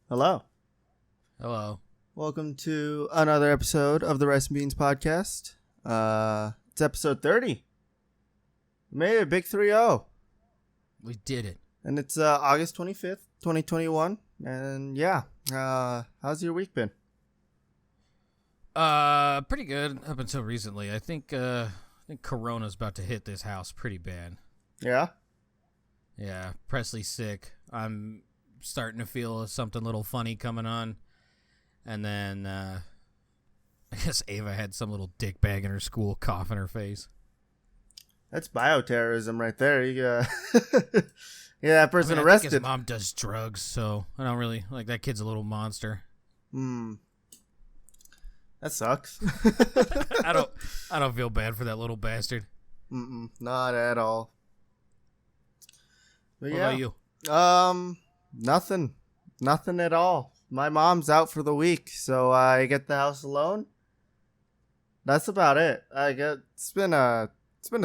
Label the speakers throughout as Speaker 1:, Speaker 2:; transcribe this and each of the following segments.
Speaker 1: Hello.
Speaker 2: Hello.
Speaker 1: Welcome to another episode of the Rice and Beans podcast. It's episode 30. We made it, big 3-0.
Speaker 2: We did it.
Speaker 1: And it's August 25th, 2021. And yeah, how's your week been?
Speaker 2: Pretty good up until recently. I think Corona's about to hit this house pretty bad.
Speaker 1: Yeah?
Speaker 2: Yeah, Presley's sick. I'm starting to feel something a little funny coming on. And then, I guess Ava had some little dick bag in her school cough in her face.
Speaker 1: That's bioterrorism right there. You yeah, that person
Speaker 2: I
Speaker 1: arrested.
Speaker 2: think his mom does drugs, so I don't really, like, that kid's a little monster.
Speaker 1: That sucks.
Speaker 2: I don't feel bad for that little bastard.
Speaker 1: Not at all. But
Speaker 2: What about you?
Speaker 1: Nothing at all. My mom's out for the week, so I get the house alone. That's about it. It's been a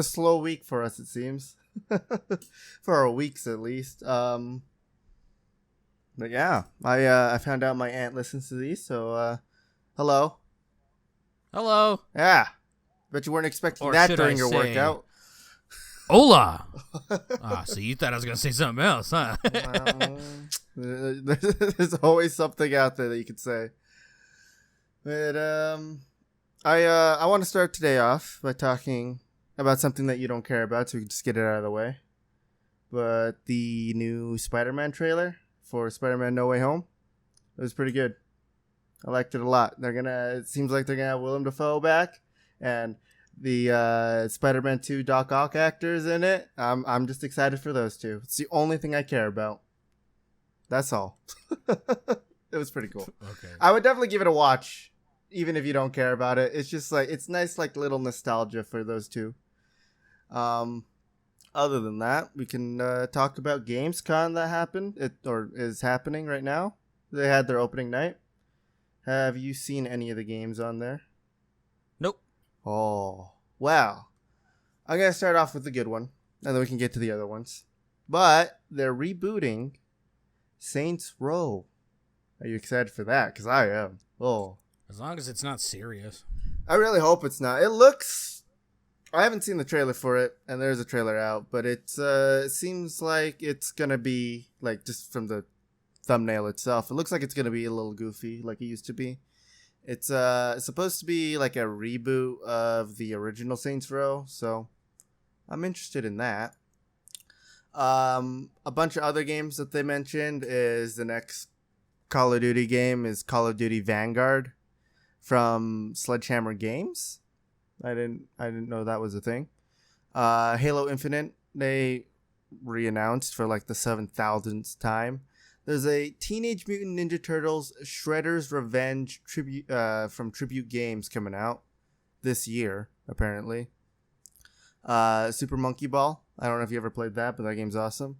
Speaker 1: slow week for us, it seems. For our weeks at least. But yeah, I found out my aunt listens to these, so hello.
Speaker 2: Hello.
Speaker 1: Yeah. Bet you weren't expecting that during your workout.
Speaker 2: Hola. So you thought I was going to say something else, huh?
Speaker 1: There's always something out there that you could say. But I want to start today off by talking about something that you don't care about, so we can just get it out of the way. But the new Spider-Man trailer for Spider-Man No Way Home, it was pretty good. I liked it a lot. It seems like they're gonna have Willem Dafoe back, and the Spider-Man 2 Doc Ock actors in it. I'm just excited for those two. It's the only thing I care about. That's all. It was pretty cool.
Speaker 2: Okay.
Speaker 1: I would definitely give it a watch, even if you don't care about it. It's just like, it's nice, like, little nostalgia for those two. Other than that, we can talk about GamesCon that happened, or is happening right now. They had their opening night. Have you seen any of the games on there?
Speaker 2: Nope.
Speaker 1: Oh, wow. I'm going to start off with the good one, and then we can get to the other ones. But they're rebooting Saints Row. Are you excited for that? Because I am. Oh.
Speaker 2: As long as it's not serious.
Speaker 1: I really hope it's not. It looks... I haven't seen the trailer for it, and there's a trailer out, but it seems like it's going to be, like, just from the thumbnail itself, it looks like it's going to be a little goofy, like it used to be. It's supposed to be like a reboot of the original Saints Row, so I'm interested in that. A bunch of other games that they mentioned is the next Call of Duty game is Call of Duty Vanguard from Sledgehammer Games. I didn't know that was a thing. Halo Infinite, they re-announced for like the 7,000th time. There's a Teenage Mutant Ninja Turtles Shredder's Revenge tribute from Tribute Games coming out this year, apparently. Super Monkey Ball. I don't know if you ever played that, but that game's awesome.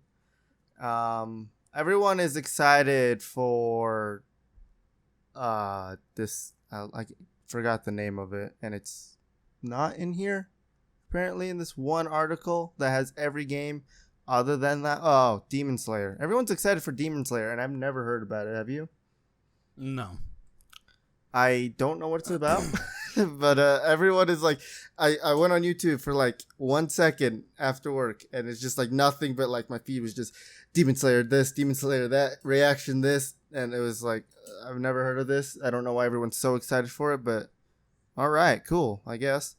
Speaker 1: Everyone is excited for this. I forgot the name of it, and it's not in here, apparently, in this one article that has every game. Other than that, Demon Slayer. Everyone's excited for Demon Slayer, and I've never heard about it. Have you?
Speaker 2: No.
Speaker 1: I don't know what it's about, but everyone is like, I went on YouTube for like 1 second after work, and it's just like nothing but like my feed was just Demon Slayer this, Demon Slayer that, reaction this, and it was like, I've never heard of this. I don't know why everyone's so excited for it, but all right, cool, I guess.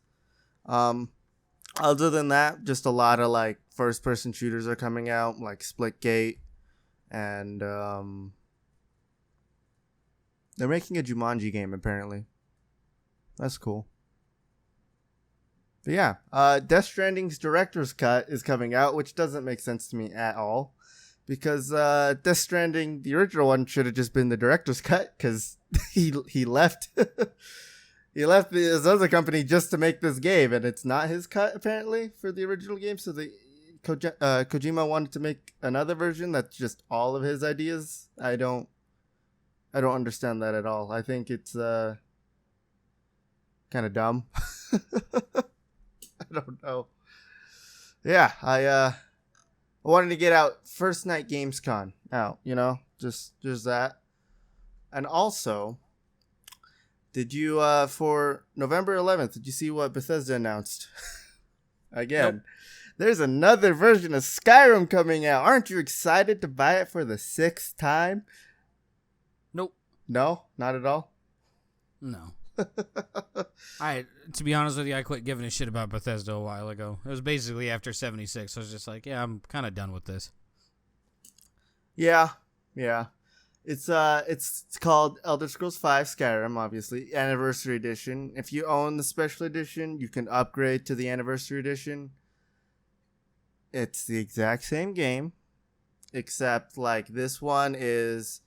Speaker 1: Other than that, just a lot of like first-person shooters are coming out, like Splitgate, and they're making a Jumanji game, apparently. That's cool. But yeah, Death Stranding's director's cut is coming out, which doesn't make sense to me at all, because Death Stranding, the original one, should have just been the director's cut, because he left. He left his other company just to make this game, and it's not his cut, apparently, for the original game. So Kojima wanted to make another version that's just all of his ideas. I don't understand that at all. I think it's kind of dumb. I don't know. Yeah, I wanted to get out first night GamesCon out, just that. And also, did you for November 11th? Did you see what Bethesda announced? Again, nope. There's another version of Skyrim coming out. Aren't you excited to buy it for the 6th time?
Speaker 2: Nope.
Speaker 1: No, not at all.
Speaker 2: No. To be honest with you, I quit giving a shit about Bethesda a while ago. It was basically after 76. I was just like, yeah, I'm kind of done with this.
Speaker 1: Yeah. It's called Elder Scrolls V Skyrim, obviously, Anniversary Edition. If you own the Special Edition, you can upgrade to the Anniversary Edition. It's the exact same game, except like this one is,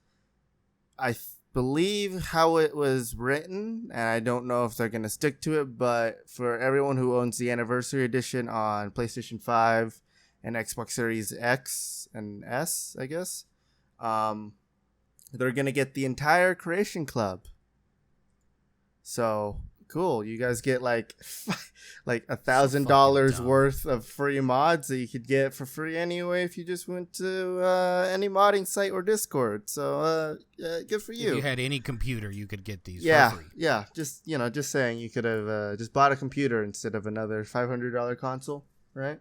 Speaker 1: I believe how it was written, and I don't know if they're going to stick to it, but for everyone who owns the Anniversary Edition on PlayStation 5 and Xbox Series X and S, I guess, they're going to get the entire Creation Club. So, cool. You guys get like $1,000 worth of free mods that you could get for free anyway if you just went to any modding site or Discord. So, good for you.
Speaker 2: If you had any computer, you could get these
Speaker 1: for
Speaker 2: free.
Speaker 1: Yeah. Just saying, you could have just bought a computer instead of another $500 console, right?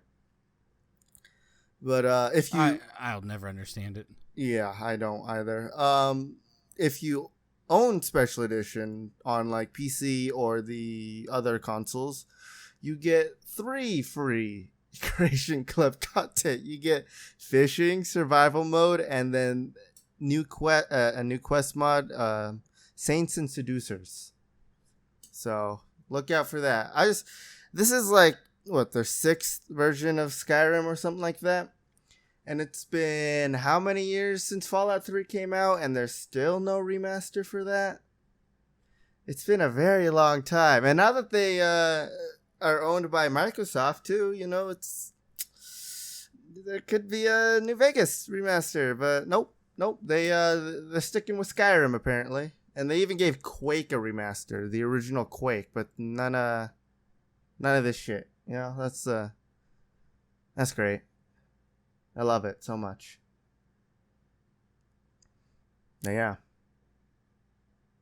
Speaker 1: But if you...
Speaker 2: I'll never understand it.
Speaker 1: Yeah, I don't either. If you own Special Edition on like PC or the other consoles, you get 3 free Creation Club content. You get fishing, survival mode, and then a new quest mod, Saints and Seducers. So look out for that. This is like what, their 6th version of Skyrim or something like that. And it's been how many years since Fallout 3 came out, and there's still no remaster for that? It's been a very long time. And now that they are owned by Microsoft, too, there could be a New Vegas remaster. But nope. They're sticking with Skyrim, apparently. And they even gave Quake a remaster, the original Quake, but none of this shit. That's great. I love it so much. Yeah.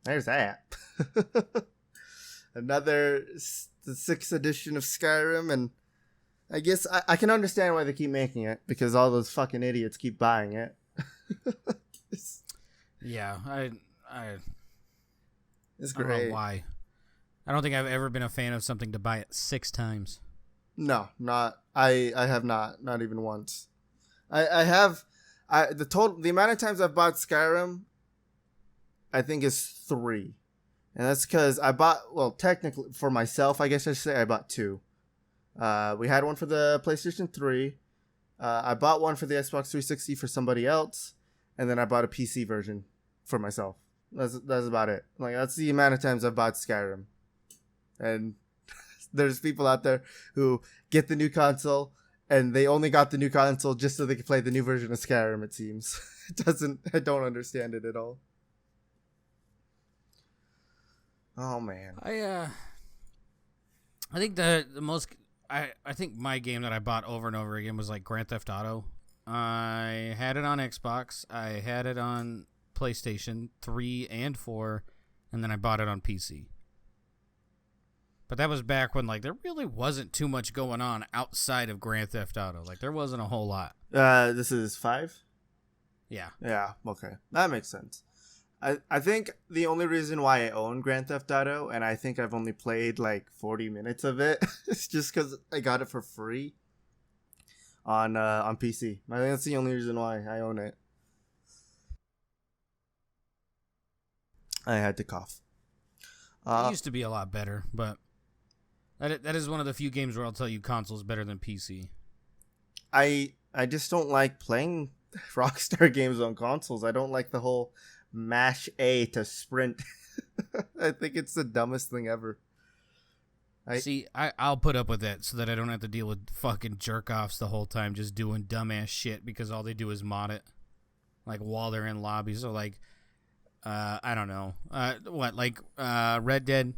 Speaker 1: There's that. The 6th edition of Skyrim, and I guess I can understand why they keep making it, because all those fucking idiots keep buying it.
Speaker 2: Yeah,
Speaker 1: it's great.
Speaker 2: I don't know why. I don't think I've ever been a fan of something to buy it 6 times.
Speaker 1: No, I have not even once. The amount of times I've bought Skyrim, I think is 3. And that's because I bought, well, technically for myself, I guess I should say I bought 2. We had one for the PlayStation 3. I bought one for the Xbox 360 for somebody else. And then I bought a PC version for myself. That's about it. Like, that's the amount of times I've bought Skyrim. And there's people out there who get the new console, and they only got the new console just so they could play the new version of Skyrim, it seems. I don't understand it at all. Oh, man.
Speaker 2: I think I think my game that I bought over and over again was like Grand Theft Auto. I had it on Xbox. I had it on PlayStation 3 and 4, and then I bought it on PC. But that was back when, like, there really wasn't too much going on outside of Grand Theft Auto. Like, there wasn't a whole lot.
Speaker 1: This is 5?
Speaker 2: Yeah.
Speaker 1: Yeah, okay. That makes sense. I think the only reason why I own Grand Theft Auto, and I think I've only played, like, 40 minutes of it, is just because I got it for free on PC. I think that's the only reason why I own it. I had to cough.
Speaker 2: It used to be a lot better, but... That is one of the few games where I'll tell you console's better than PC.
Speaker 1: I just don't like playing Rockstar games on consoles. I don't like the whole mash A to sprint. I think it's the dumbest thing ever.
Speaker 2: I'll put up with that so that I don't have to deal with fucking jerk-offs the whole time just doing dumbass shit because all they do is mod it. Like, while they're in lobbies or, like, I don't know. Red Dead,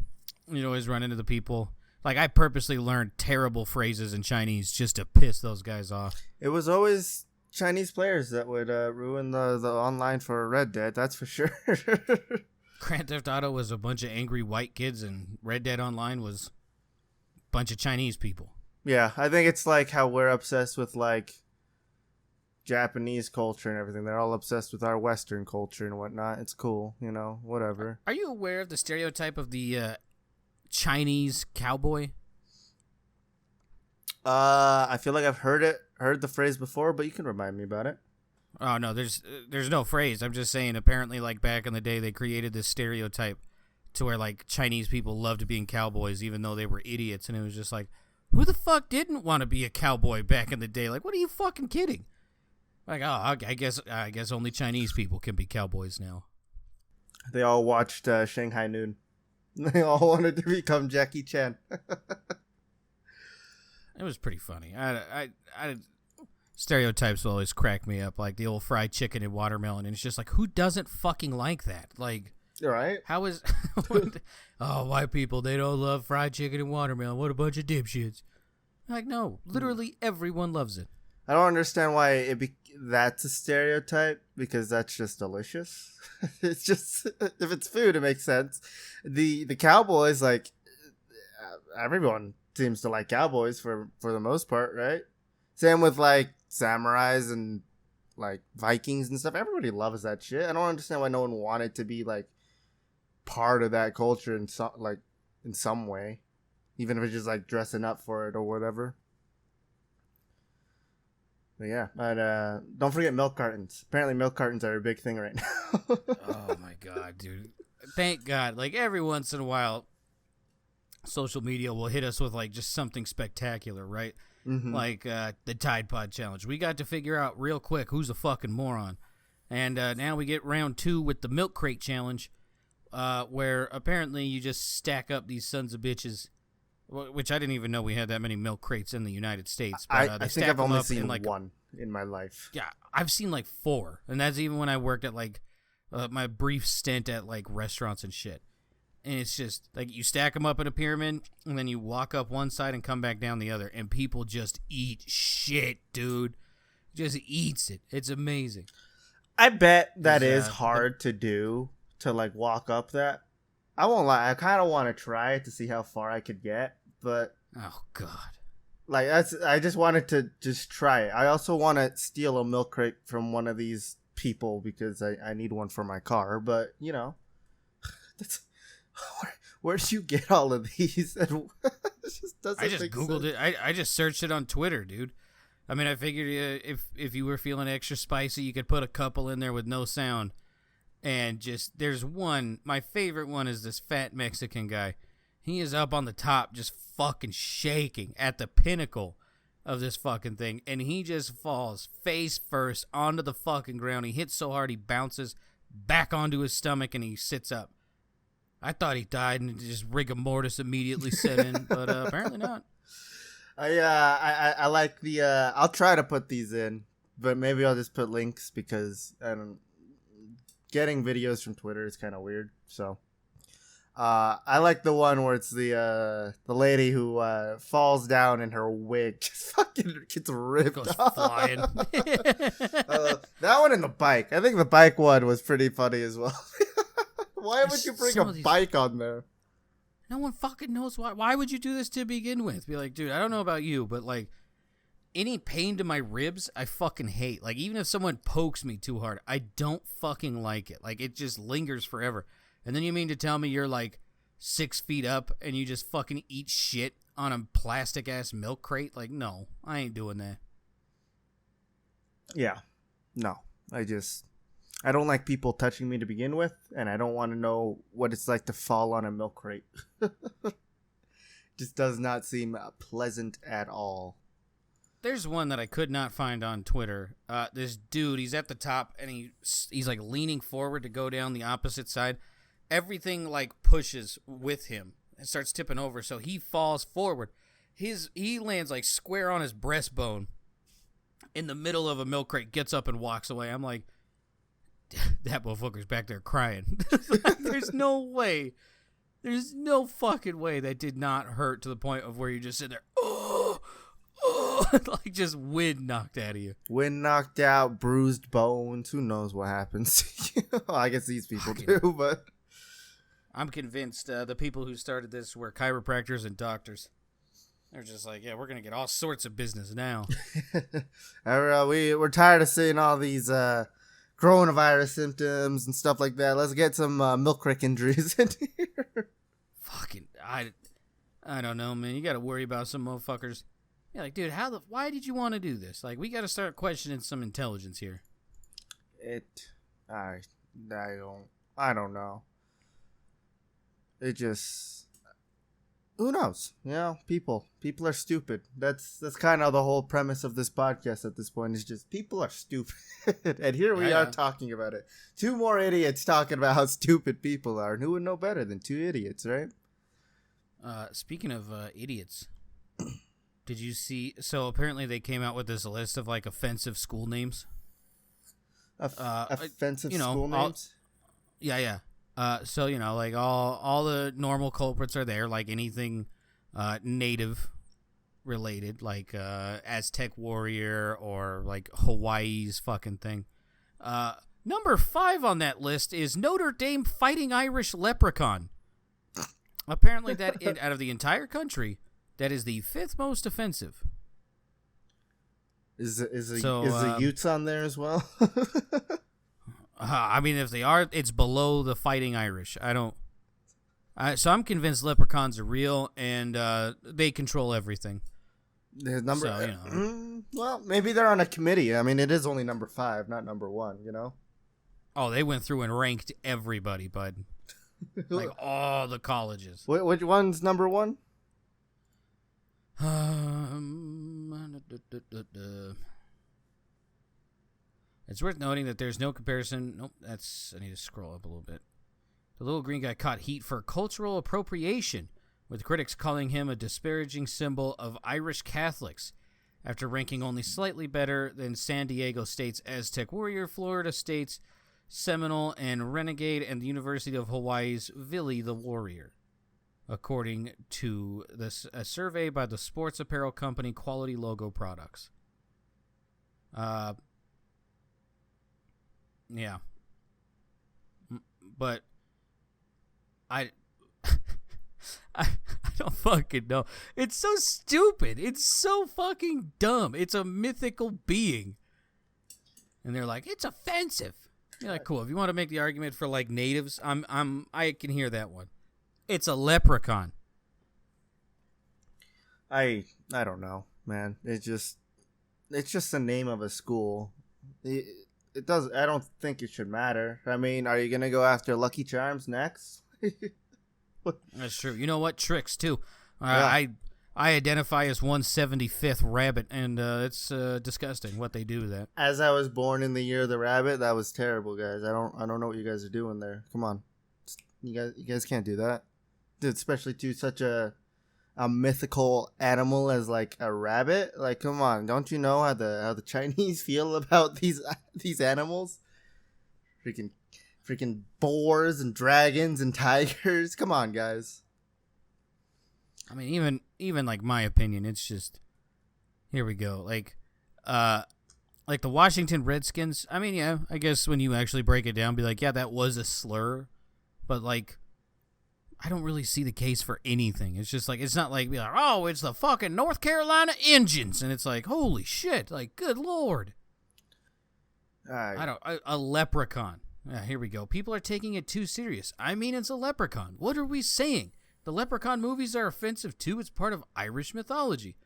Speaker 2: always run into the people. Like, I purposely learned terrible phrases in Chinese just to piss those guys off.
Speaker 1: It was always Chinese players that would ruin the online for Red Dead. That's for sure.
Speaker 2: Grand Theft Auto was a bunch of angry white kids, and Red Dead Online was a bunch of Chinese people.
Speaker 1: Yeah, I think it's like how we're obsessed with like Japanese culture and everything. They're all obsessed with our Western culture and whatnot. It's cool, whatever.
Speaker 2: Are you aware of the stereotype of the Chinese cowboy?
Speaker 1: I feel like I've heard the phrase before, but you can remind me about it.
Speaker 2: Oh no, there's no phrase. I'm just saying. Apparently, like back in the day, they created this stereotype to where like Chinese people loved being cowboys, even though they were idiots. And it was just like, who the fuck didn't want to be a cowboy back in the day? Like, what are you fucking kidding? Like, oh, I guess only Chinese people can be cowboys now.
Speaker 1: They all watched Shanghai Noon. They all wanted to become Jackie Chan.
Speaker 2: It was pretty funny. Stereotypes will always crack me up, like the old fried chicken and watermelon, and it's just like, who doesn't fucking like that? Like,
Speaker 1: right?
Speaker 2: How is? Oh, white people, they don't love fried chicken and watermelon. What a bunch of dipshits! Like, no, literally everyone loves it.
Speaker 1: I don't understand why that's a stereotype, because that's just delicious. It's just, if it's food, it makes sense. The cowboys, like, everyone seems to like cowboys for the most part, right? Same with like samurais and like Vikings and stuff. Everybody loves that shit. I don't understand why no one wanted to be like part of that culture in some way, even if it's just like dressing up for it or whatever. But yeah, don't forget milk cartons. Apparently milk cartons are a big thing right now.
Speaker 2: Oh my god, dude. Thank God. Like every once in a while, social media will hit us with like just something spectacular, right? Mm-hmm. Like the Tide Pod Challenge. We got to figure out real quick who's a fucking moron. And now we get round 2 with the Milk Crate Challenge, where apparently you just stack up these sons of bitches, which I didn't even know we had that many milk crates in the United States. But,
Speaker 1: I think I've only seen like one in my life.
Speaker 2: Yeah, I've seen like 4. And that's even when I worked at like my brief stint at like restaurants and shit. And it's just like you stack them up in a pyramid, and then you walk up one side and come back down the other, and people just eat shit, dude. Just eats it. It's amazing.
Speaker 1: I bet that is hard to do, to like walk up that. I won't lie. I kind of want to try it to see how far I could get, but
Speaker 2: oh god,
Speaker 1: like I just wanted to just try it. I also want to steal a milk crate from one of these people because I need one for my car. But that's. Where did you get all of these? It just doesn't
Speaker 2: I just Googled
Speaker 1: sense.
Speaker 2: it. I just searched it on Twitter, dude. I mean, I figured if you were feeling extra spicy, you could put a couple in there with no sound. And just, there's one, my favorite one is this fat Mexican guy. He is up on the top just fucking shaking at the pinnacle of this fucking thing. And he just falls face first onto the fucking ground. He hits so hard he bounces back onto his stomach and he sits up. I thought he died and just rigor mortis immediately set in, but apparently not.
Speaker 1: I like the. I'll try to put these in, but maybe I'll just put links because getting videos from Twitter is kind of weird. So, I like the one where it's the lady who falls down and her wig just fucking gets ripped
Speaker 2: goes
Speaker 1: off.
Speaker 2: Flying.
Speaker 1: That one and the bike. I think the bike one was pretty funny as well. Why would you bring a bike on there?
Speaker 2: No one fucking knows why. Why would you do this to begin with? Be like, dude, I don't know about you, but like any pain to my ribs, I fucking hate. Like even if someone pokes me too hard, I don't fucking like it. Like it just lingers forever. And then you mean to tell me you're like 6 feet up and you just fucking eat shit on a plastic ass milk crate? Like, no, I ain't doing that.
Speaker 1: Yeah. No. I don't like people touching me to begin with, and I don't want to know what it's like to fall on a milk crate. Just does not seem pleasant at all.
Speaker 2: There's one that I could not find on Twitter. This dude, he's at the top, and he's like leaning forward to go down the opposite side. Everything like pushes with him and starts tipping over, so he falls forward. He lands like square on his breastbone in the middle of a milk crate, gets up and walks away. I'm like, that motherfucker's back there crying. There's no way. There's no fucking way that did not hurt to the point of where you just sit there. Oh, oh. like just wind knocked out of you.
Speaker 1: Wind knocked out, bruised bones. Who knows what happens? I guess these people do, but
Speaker 2: I'm convinced the people who started this were chiropractors and doctors. They're just like, yeah, we're gonna get all sorts of business now.
Speaker 1: We're tired of seeing all these coronavirus symptoms and stuff like that. Let's get some milk crick injuries in here.
Speaker 2: Fucking, I don't know, man. You got to worry about some motherfuckers. Yeah, like, dude, why did you want to do this? Like, we got to start questioning some intelligence here.
Speaker 1: I don't know. It just, who knows? You know, people are stupid. That's kind of the whole premise of this podcast at this point. Is just people are stupid, and here we are talking about it. Two more idiots talking about how stupid people are, and who would know better than two idiots, right?
Speaker 2: Speaking of idiots, did you see? So apparently they came out with this list of like offensive school names.
Speaker 1: Offensive school names.
Speaker 2: Yeah. So like all the normal culprits are there, like anything native related, like Aztec warrior or like Hawaii's fucking thing. Number 5 on that list is Notre Dame Fighting Irish Leprechaun. Apparently, out of the entire country, that is the 5th most offensive.
Speaker 1: Is the Utes on there as well?
Speaker 2: I mean, if they are, it's below the Fighting Irish. So I'm convinced leprechauns are real and they control everything.
Speaker 1: Well, maybe they're on a committee. I mean, it is only number 5, not number 1. You know.
Speaker 2: Oh, they went through and ranked everybody, bud. Like all the colleges.
Speaker 1: Which one's number 1?
Speaker 2: It's worth noting that there's no comparison. Nope, I need to scroll up a little bit. The little green guy caught heat for cultural appropriation, with critics calling him a disparaging symbol of Irish Catholics, after ranking only slightly better than San Diego State's Aztec Warrior, Florida State's Seminole and Renegade, and the University of Hawaii's Vili the Warrior, according to a survey by the sports apparel company Quality Logo Products. Yeah. But I don't fucking know. It's so stupid. It's so fucking dumb. It's a mythical being. And they're like, it's offensive. You're like, cool. If you want to make the argument for like natives, I can hear that one. It's a leprechaun.
Speaker 1: I don't know, man. It's just the name of a school. It does. I don't think it should matter. I mean, are you gonna go after Lucky Charms next?
Speaker 2: That's true. You know what? Tricks too.
Speaker 1: Yeah.
Speaker 2: I identify as 175th rabbit, and it's disgusting what they do with that.
Speaker 1: As I was born in the year of the rabbit, that was terrible, guys. I don't know what you guys are doing there. Come on, you guys can't do that, dude. Especially to such a mythical animal as like a rabbit. Like, come on, don't you know how the Chinese feel about these animals? Freaking boars and dragons and tigers. Come on, guys.
Speaker 2: I mean, even like my opinion, it's just, here we go. Like the Washington Redskins. I mean, yeah, I guess when you actually break it down, be like, yeah, that was a slur, but like, I don't really see the case for anything. It's just like, it's not like, be like, oh, it's the fucking North Carolina Indians, and it's like, holy shit, like, good lord. A leprechaun. Yeah, here we go. People are taking it too serious. I mean, it's a leprechaun. What are we saying? The leprechaun movies are offensive too. It's part of Irish mythology,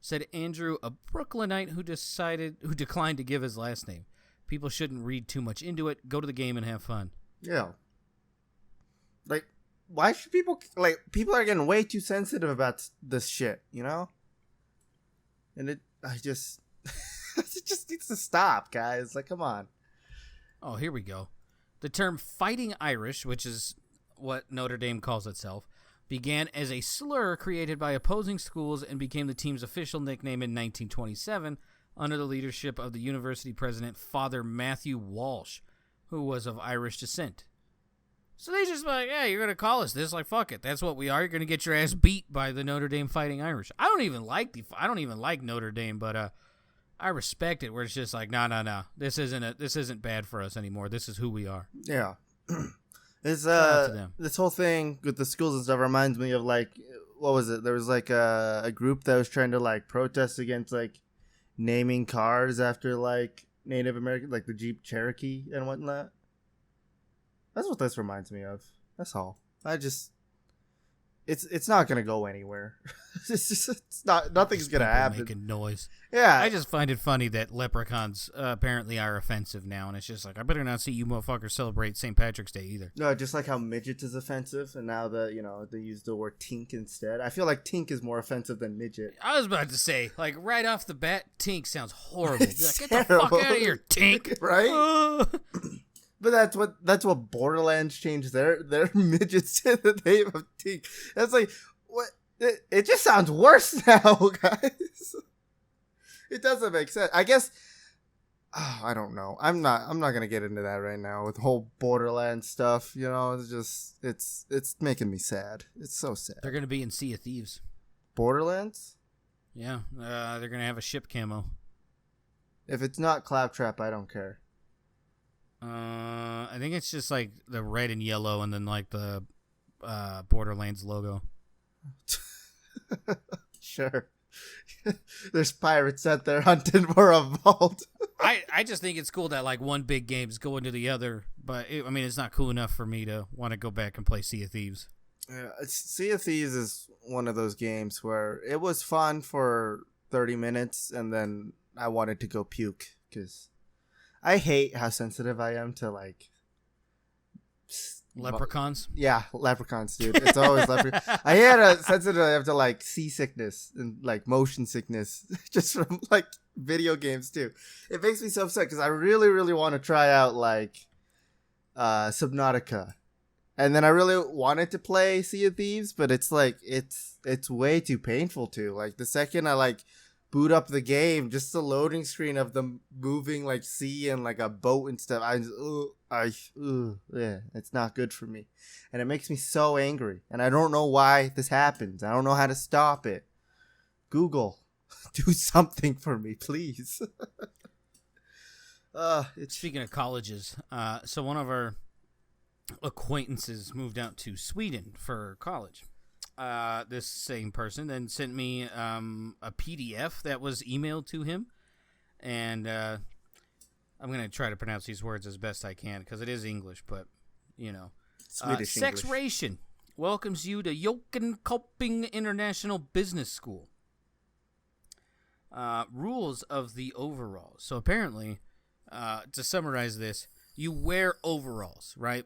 Speaker 2: said Andrew, a Brooklynite who declined to give his last name. People shouldn't read too much into it. Go to the game and have fun.
Speaker 1: Yeah. Like, why should people are getting way too sensitive about this shit, you know? And it just needs to stop, guys. Like, come on.
Speaker 2: Oh, here we go. The term Fighting Irish, which is what Notre Dame calls itself, began as a slur created by opposing schools and became the team's official nickname in 1927 under the leadership of the university president, Father Matthew Walsh, who was of Irish descent. So they just like, yeah, you're going to call us this? Like, fuck it. That's what we are. You're going to get your ass beat by the Notre Dame Fighting Irish. I don't even like Notre Dame, but I respect it where it's just like, no. This isn't bad for us anymore. This is who we are.
Speaker 1: Yeah. This whole thing with the schools and stuff reminds me of like, what was it? There was like a group that was trying to like protest against like naming cars after like Native American, like the Jeep Cherokee and whatnot. That's what this reminds me of. That's all. It's not gonna go anywhere. It's not. Nothing's gonna happen.
Speaker 2: Making noise.
Speaker 1: Yeah.
Speaker 2: I just find it funny that leprechauns apparently are offensive now, and it's just like, I better not see you motherfuckers celebrate St. Patrick's Day either.
Speaker 1: No, just like how midget is offensive, and now they use the word tink instead. I feel like tink is more offensive than midget.
Speaker 2: I was about to say, like right off the bat, tink sounds horrible.
Speaker 1: It's
Speaker 2: like, get the fuck out of here, tink!
Speaker 1: Right? But that's what Borderlands changed their midgets to the name of tink. That's like what it just sounds worse now, guys. It doesn't make sense. I guess I don't know. I'm not gonna get into that right now with the whole Borderlands stuff. It's just it's making me sad. It's so sad.
Speaker 2: They're gonna be in Sea of Thieves.
Speaker 1: Borderlands?
Speaker 2: Yeah, they're gonna have a ship camo.
Speaker 1: If it's not Claptrap, I don't care.
Speaker 2: I think it's just like the red and yellow, and then like the Borderlands logo.
Speaker 1: Sure. There's pirates out there hunting for a vault.
Speaker 2: I just think it's cool that like one big game's going to the other, but it's not cool enough for me to want to go back and play Sea of Thieves.
Speaker 1: Yeah, Sea of Thieves is one of those games where it was fun for 30 minutes, and then I wanted to go puke because I hate how sensitive I am to like
Speaker 2: leprechauns.
Speaker 1: Yeah, leprechauns, dude. It's always leprechauns. I had a sensitive to like seasickness and like motion sickness just from like video games too. It makes me so upset because I really, really want to try out like Subnautica, and then I really wanted to play Sea of Thieves, but it's like it's way too painful to like the second I like boot up the game, just the loading screen of them moving like sea and like a boat and stuff. Yeah, it's not good for me, and it makes me so angry. And I don't know why this happens. I don't know how to stop it. Google, do something for me, please.
Speaker 2: Speaking of colleges, so one of our acquaintances moved out to Sweden for college. This same person then sent me a PDF that was emailed to him, and I'm going to try to pronounce these words as best I can because it is English, but,
Speaker 1: Swedish
Speaker 2: Sex
Speaker 1: English.
Speaker 2: Ration welcomes you to Jokenkoping International Business School. Rules of the overalls. So apparently, to summarize this, you wear overalls, right?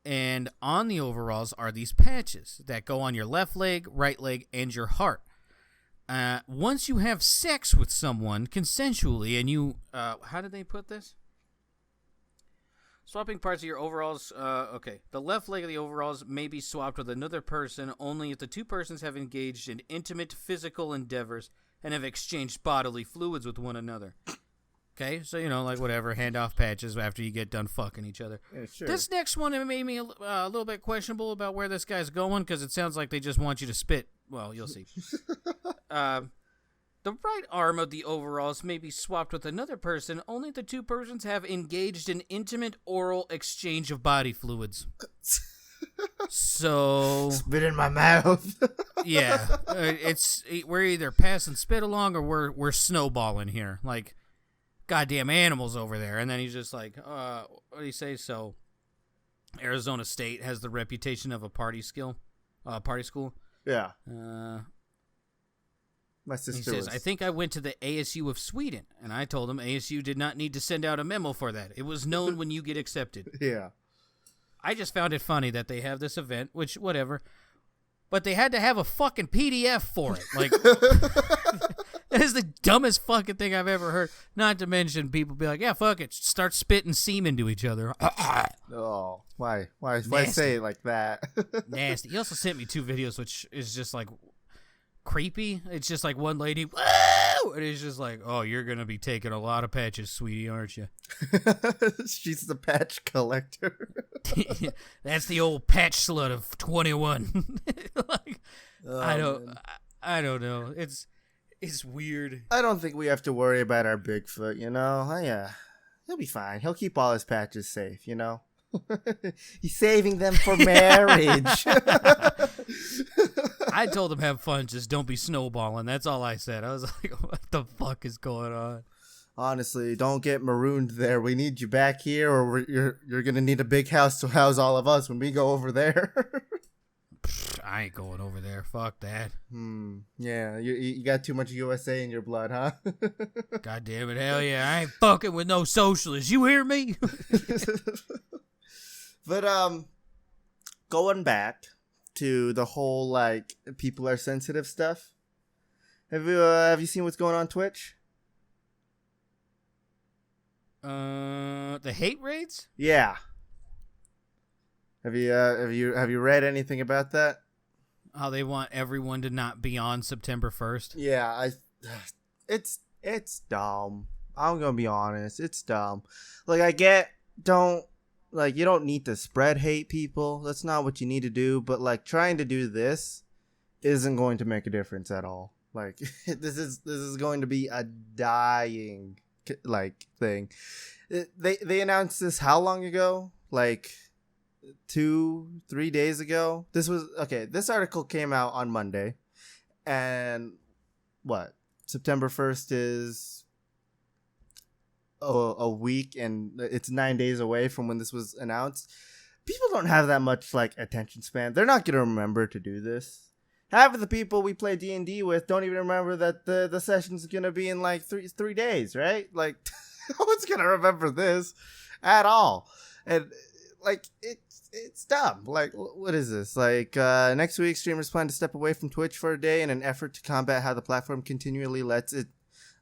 Speaker 2: And on the overalls are these patches that go on your left leg, right leg, and your heart. Once you have sex with someone consensually, and you, how did they put this? Swapping parts of your overalls, okay. The left leg of the overalls may be swapped with another person only if the two persons have engaged in intimate physical endeavors and have exchanged bodily fluids with one another. Okay, so, like whatever, hand off patches after you get done fucking each other.
Speaker 1: Yeah, sure.
Speaker 2: This next one, it made me a little bit questionable about where this guy's going because it sounds like they just want you to spit. Well, you'll see. The right arm of the overalls may be swapped with another person only if the two persons have engaged in intimate oral exchange of body fluids. So
Speaker 1: spit in my mouth.
Speaker 2: Yeah, we're either passing spit along or we're snowballing here, like goddamn animals over there. And then he's just like, what do you say? So Arizona State has the reputation of a party school.
Speaker 1: Yeah.
Speaker 2: My sister says, I think I went to the ASU of Sweden, and I told him ASU did not need to send out a memo for that. It was known when you get accepted.
Speaker 1: Yeah.
Speaker 2: I just found it funny that they have this event, which, whatever, but they had to have a fucking PDF for it. Like, that is the dumbest fucking thing I've ever heard. Not to mention people be like, yeah, fuck it, start spitting semen to each other.
Speaker 1: Oh, why? Why say it like that?
Speaker 2: Nasty. He also sent me 2 videos, which is just like creepy. It's just like one lady, woo! And it's just like, oh, you're going to be taking a lot of patches, sweetie, aren't you?
Speaker 1: She's the patch collector.
Speaker 2: That's the old patch slut of 21. Like, I don't know. It's weird.
Speaker 1: I don't think we have to worry about our Bigfoot, you know? He'll be fine. He'll keep all his patches safe, you know? He's saving them for marriage.
Speaker 2: I told him have fun, just don't be snowballing. That's all I said. I was like, what the fuck is going on?
Speaker 1: Honestly, don't get marooned there. We need you back here, or you're gonna need a big house to house all of us when we go over there.
Speaker 2: I ain't going over there. Fuck that.
Speaker 1: Yeah, you got too much USA in your blood, huh?
Speaker 2: God damn it, hell yeah. I ain't fucking with no socialists. You hear me?
Speaker 1: But going back to the whole like people are sensitive stuff. Have you seen what's going on Twitch?
Speaker 2: The hate raids?
Speaker 1: Yeah. Have you read anything about that?
Speaker 2: How they want everyone to not be on September 1st?
Speaker 1: Yeah, it's dumb. I'm gonna be honest, it's dumb. Like you don't need to spread hate, people. That's not what you need to do. But like trying to do this isn't going to make a difference at all. Like this is going to be a dying like thing. They announced this how long ago? Like 2-3 days ago. This article came out on Monday, and September 1st is a week, and it's 9 days away from when this was announced. People don't have that much like attention span. They're not gonna remember to do this. Half of the people we play D&D with don't even remember that the session's gonna be in like three days, right? Like no one's gonna remember this at all. And like it's dumb. Like, what is this? Like, next week, streamers plan to step away from Twitch for a day in an effort to combat how the platform continually lets it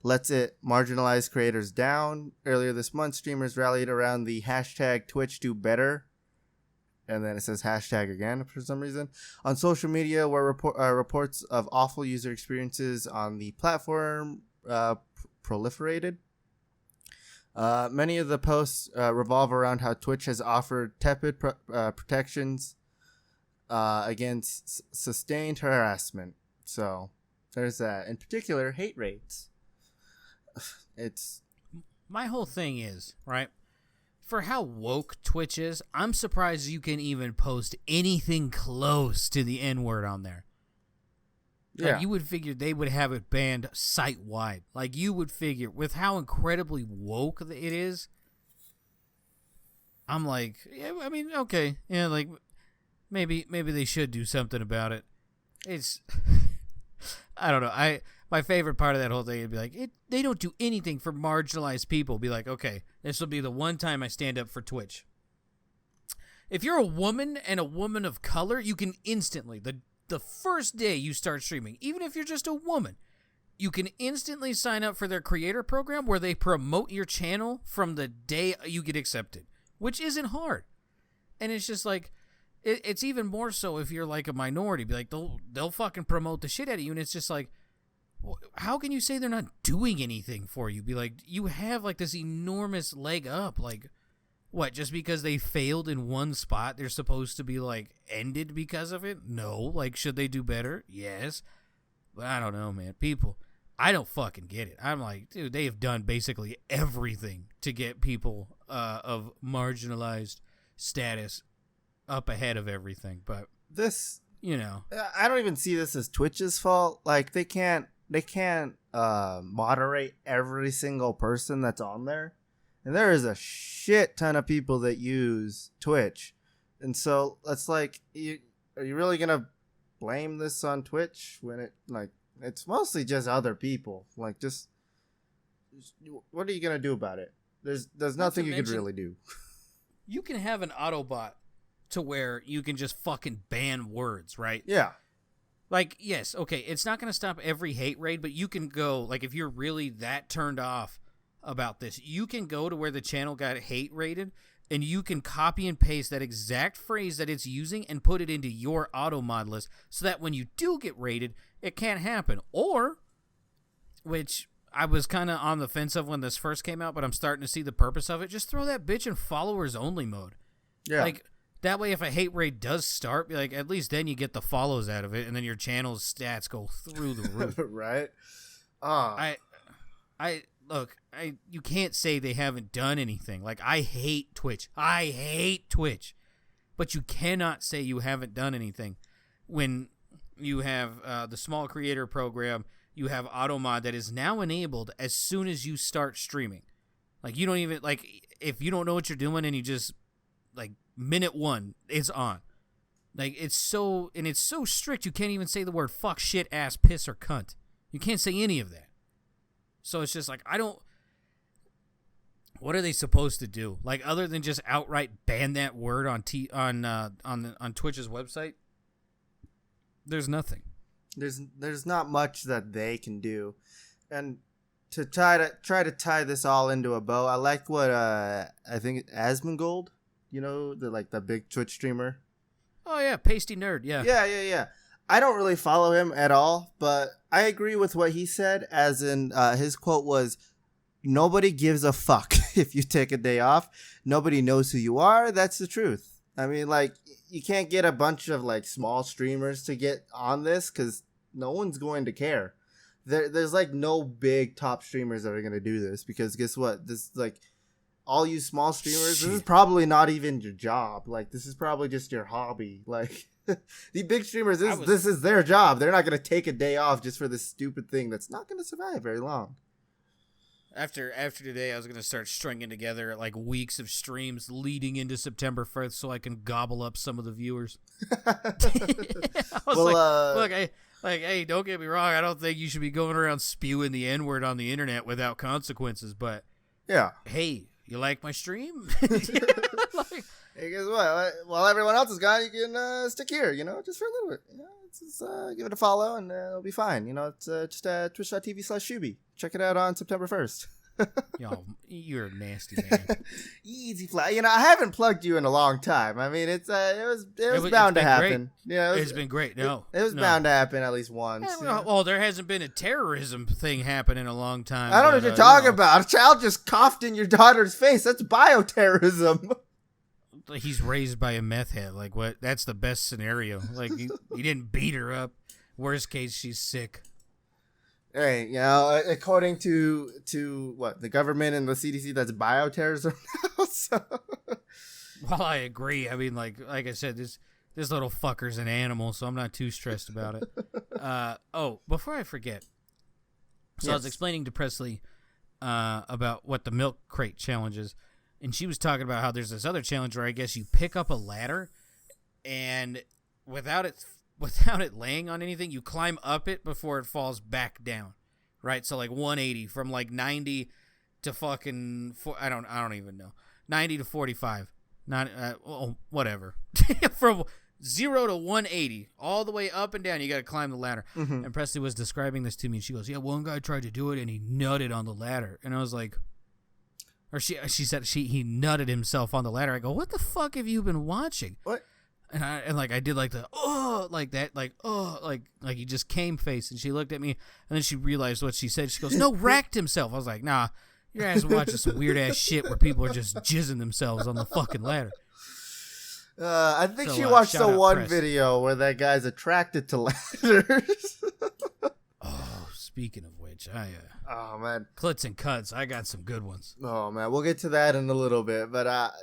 Speaker 1: marginalize creators down. Earlier this month, streamers rallied around the hashtag #TwitchDoBetter. And then it says hashtag again for some reason. On social media, where reports of awful user experiences on the platform proliferated. Many of the posts revolve around how Twitch has offered tepid protections against sustained harassment. So there's that. In particular, hate rates. It's
Speaker 2: my whole thing is, right? For how woke Twitch is, I'm surprised you can even post anything close to the N-word on there. Like,
Speaker 1: yeah.
Speaker 2: you would figure they would have it banned site-wide. Like, you would figure, with how incredibly woke it is, I'm like, yeah, I mean, okay. Yeah, like, maybe they should do something about it. It's, I don't know. My favorite part of that whole thing would be like, they don't do anything for marginalized people. Be like, okay, this will be the one time I stand up for Twitch. If you're a woman and a woman of color, you can instantly, the first day you start streaming, even if you're just a woman, you can instantly sign up for their creator program where they promote your channel from the day you get accepted, which isn't hard. And it's just like, it's even more so if you're like a minority. Be like, they'll fucking promote the shit out of you, and it's just like, how can you say they're not doing anything for you? Be like, you have like this enormous leg up. Like, what, just because they failed in one spot, they're supposed to be like ended because of it? No. Like, should they do better? Yes. But I don't know, man. People, I don't fucking get it. I'm like, dude, they have done basically everything to get people of marginalized status up ahead of everything. But
Speaker 1: this,
Speaker 2: you know,
Speaker 1: I don't even see this as Twitch's fault. Like, they can't moderate every single person that's on there, and there is a shit ton of people that use Twitch, and so it's like, are you really gonna blame this on Twitch when it's mostly just other people? Like, just what are you gonna do about it? There's nothing you can really do.
Speaker 2: You can have an Autobot to where you can just fucking ban words, right?
Speaker 1: Yeah.
Speaker 2: Like, yes, okay, it's not going to stop every hate raid, but you can go, like, if you're really that turned off about this, you can go to where the channel got hate raided and you can copy and paste that exact phrase that it's using and put it into your auto mod list so that when you do get raided, it can't happen. Or, which I was kind of on the fence of when this first came out, but I'm starting to see the purpose of it, just throw that bitch in followers only mode.
Speaker 1: Yeah.
Speaker 2: Like, that way if a hate raid does start, like, at least then you get the follows out of it, and then your channel's stats go through the roof.
Speaker 1: Right?
Speaker 2: Look, you can't say they haven't done anything. Like, I hate Twitch. But you cannot say you haven't done anything when you have the small creator program, you have AutoMod that is now enabled as soon as you start streaming. Like, you don't even, like, if you don't know what you're doing and you just, like, minute 1, it's on. Like, it's so strict, you can't even say the word fuck, shit, ass, piss, or cunt. You can't say any of that. So it's just like, what are they supposed to do? Like, other than just outright ban that word on Twitch's website? There's nothing.
Speaker 1: There's not much that they can do. And to try to tie this all into a bow, I like what I think Asmongold, you know, the big Twitch streamer.
Speaker 2: Oh yeah, pasty nerd, yeah.
Speaker 1: Yeah. I don't really follow him at all, but I agree with what he said, as in his quote was, "Nobody gives a fuck if you take a day off. Nobody knows who you are. That's the truth." I mean, like, you can't get a bunch of, like, small streamers to get on this because no one's going to care. There's, like, no big top streamers that are going to do this because guess what? This, like, all you small streamers, This is probably not even your job. Like, this is probably just your hobby. Like, the big streamers, this is their job. They're not going to take a day off just for this stupid thing that's not going to survive very long.
Speaker 2: After today, I was going to start stringing together, like, weeks of streams leading into September 1st so I can gobble up some of the viewers. I was look, hey, don't get me wrong. I don't think you should be going around spewing the N-word on the internet without consequences, but
Speaker 1: yeah.
Speaker 2: Hey, you like my stream?
Speaker 1: Hey, guess what? While everyone else is gone, you can stick here, you know, just for a little bit. You know, just give it a follow and it'll be fine. You know, it's just twitch.tv/Shooebie. Check it out on September 1st.
Speaker 2: Yo, you're a nasty man.
Speaker 1: Easy fly. You know, I haven't plugged you in a long time. I mean, it was bound to happen. Yeah,
Speaker 2: it's been great. No,
Speaker 1: it was bound to happen at least once.
Speaker 2: Yeah, well, there hasn't been a terrorism thing happen in a long time.
Speaker 1: I don't know what you're talking about. A child just coughed in your daughter's face. That's bioterrorism.
Speaker 2: He's raised by a meth head. Like, what? That's the best scenario. Like, he didn't beat her up. Worst case, she's sick.
Speaker 1: Hey, you know, according to what, the government and the CDC, that's bioterrorism now. So.
Speaker 2: Well, I agree. I mean, like I said, this little fucker's an animal, so I'm not too stressed about it. Before I forget, so yes. I was explaining to Presley about what the milk crate challenge is, and she was talking about how there's this other challenge where I guess you pick up a ladder, and without it laying on anything, you climb up it before it falls back down, right? So like 180 from like 90 to fucking I don't even know, 90 to 45, not whatever, from 0 to 180 all the way up and down. You got to climb the ladder. Mm-hmm. And Presley was describing this to me, and she goes, "Yeah, one guy tried to do it and he nutted on the ladder," and I was like. Or she said he nutted himself on the ladder. I go, what the fuck have you been watching?
Speaker 1: What?
Speaker 2: And I did like the like that, like he just came face, and she looked at me, and then she realized what she said. She goes, "No, racked himself." I was like, "Nah, your ass watching some weird ass shit where people are just jizzing themselves on the fucking ladder."
Speaker 1: I think she watched the one video where that guy's attracted to ladders.
Speaker 2: Oh, speaking of which,
Speaker 1: oh man,
Speaker 2: clits and cuts. I got some good ones.
Speaker 1: Oh man, we'll get to that in a little bit. But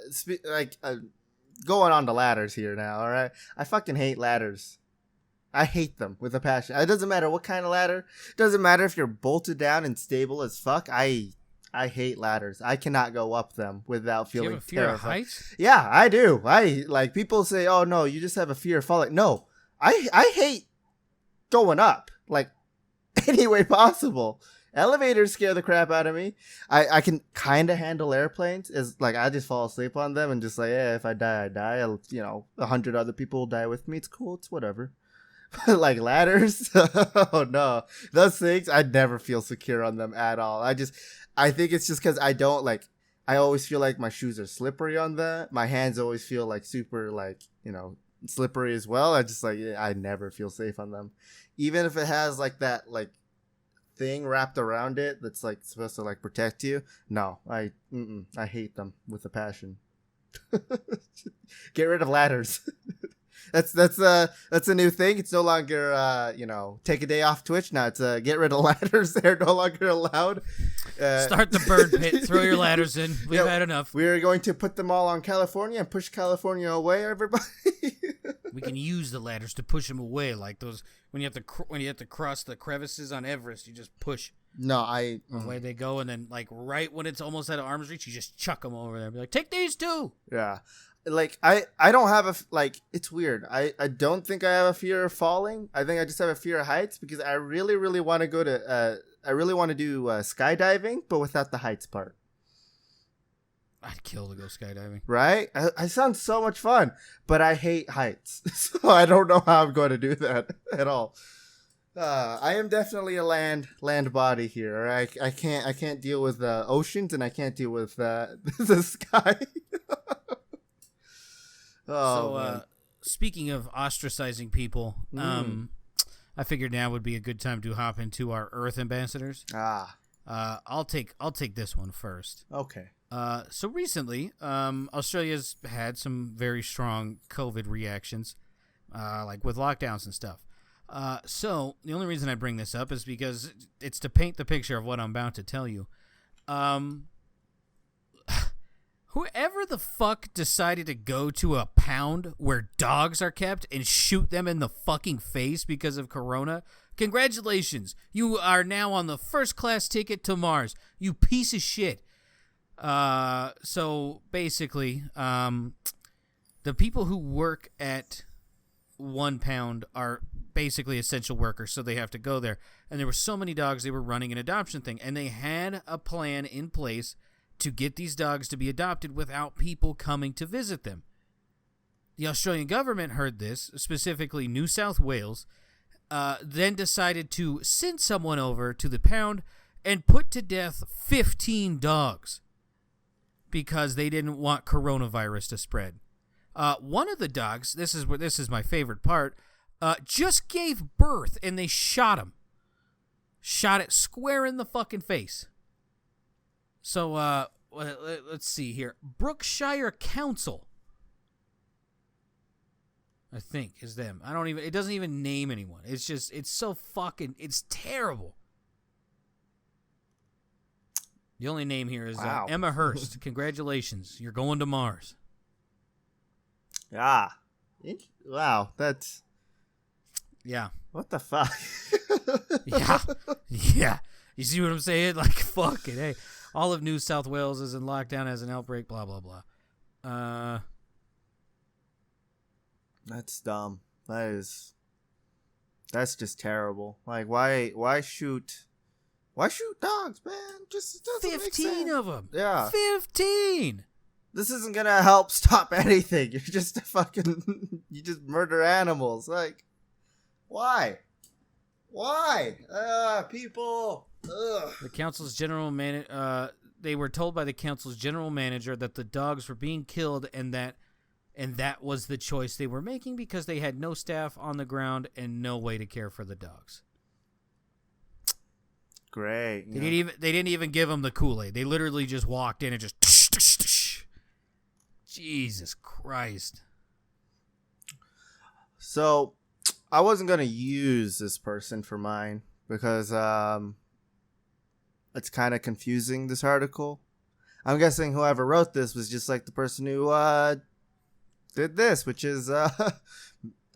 Speaker 1: going on to ladders here now. All right, I fucking hate ladders. I hate them with a passion. It doesn't matter what kind of ladder. It doesn't matter if you're bolted down and stable as fuck. I hate ladders. I cannot go up them without feeling
Speaker 2: terrified. Do you have a fear of heights?
Speaker 1: Yeah, I do. I like people say, "Oh no, you just have a fear of falling." No, I hate going up like any way possible. Elevators scare the crap out of me. I can kind of handle airplanes. As like I just fall asleep on them and just like, yeah, if I die, I die. You know, 100 other people will die with me. It's cool. It's whatever. Like ladders, oh no, those things I never feel secure on them at all. I think it's just because I don't like. I always feel like my shoes are slippery on that. My hands always feel like super like, slippery as well. I just like, I never feel safe on them. Even if it has like that like thing wrapped around it that's like supposed to like protect you. No, I hate them with a passion. Get rid of ladders. That's a new thing. It's no longer take a day off Twitch. Now it's get rid of ladders. They're no longer allowed.
Speaker 2: Start the burn pit. Throw your ladders in. We've had enough.
Speaker 1: We are going to put them all on California and push California away. Everybody.
Speaker 2: We can use the ladders to push them away, like those when you have to cross the crevices on Everest. You just push.
Speaker 1: No,
Speaker 2: away they go, and then like right when it's almost out of arm's reach, you just chuck them over there. Be like, take these too.
Speaker 1: Yeah. Like I don't have it's weird. I don't think I have a fear of falling. I think I just have a fear of heights because I really want to go to I really want to do skydiving, but without the heights part.
Speaker 2: I'd kill to go skydiving.
Speaker 1: Right? I sound so much fun, but I hate heights, so I don't know how I'm going to do that at all. I am definitely a land body here. I can't deal with oceans, and I can't deal with the sky.
Speaker 2: Speaking of ostracizing people, I figured now would be a good time to hop into our Earth ambassadors. I'll take this one first.
Speaker 1: Okay.
Speaker 2: So recently, Australia's had some very strong COVID reactions, like with lockdowns and stuff. So the only reason I bring this up is because it's to paint the picture of what I'm about to tell you. Whoever the fuck decided to go to a pound where dogs are kept and shoot them in the fucking face because of corona, congratulations. You are now on the first class ticket to Mars. You piece of shit. So basically, the people who work at 1 pound are basically essential workers, so they have to go there. And there were so many dogs, they were running an adoption thing, and they had a plan in place to get these dogs to be adopted without people coming to visit them. The Australian government heard this, specifically New South Wales, then decided to send someone over to the pound and put to death 15 dogs because they didn't want coronavirus to spread. One of the dogs, this is my favorite part, just gave birth and they shot him. Shot it square in the fucking face. So, let's see here. Brookshire Council, I think, is them. It doesn't even name anyone. It's terrible. The only name here is Emma Hurst. Congratulations. You're going to Mars.
Speaker 1: Wow. That's...
Speaker 2: Yeah.
Speaker 1: What the fuck?
Speaker 2: Yeah. You see what I'm saying? Like, fuck it, hey. All of New South Wales is in lockdown, has an outbreak, blah, blah, blah.
Speaker 1: That's dumb. That's just terrible. Like, why shoot dogs, man? Just doesn't
Speaker 2: 15 of them.
Speaker 1: Yeah.
Speaker 2: 15.
Speaker 1: This isn't gonna help stop anything. You're just you just murder animals. Like, why? People. Ugh.
Speaker 2: The council's they were told by the council's general manager that the dogs were being killed and that was the choice they were making because they had no staff on the ground and no way to care for the dogs.
Speaker 1: Great.
Speaker 2: They didn't even give them the Kool-Aid. They literally just walked in and just tsh, tsh, tsh. Jesus Christ.
Speaker 1: So, I wasn't going to use this person for mine because it's kind of confusing, this article. I'm guessing whoever wrote this was just like the person who did this, which is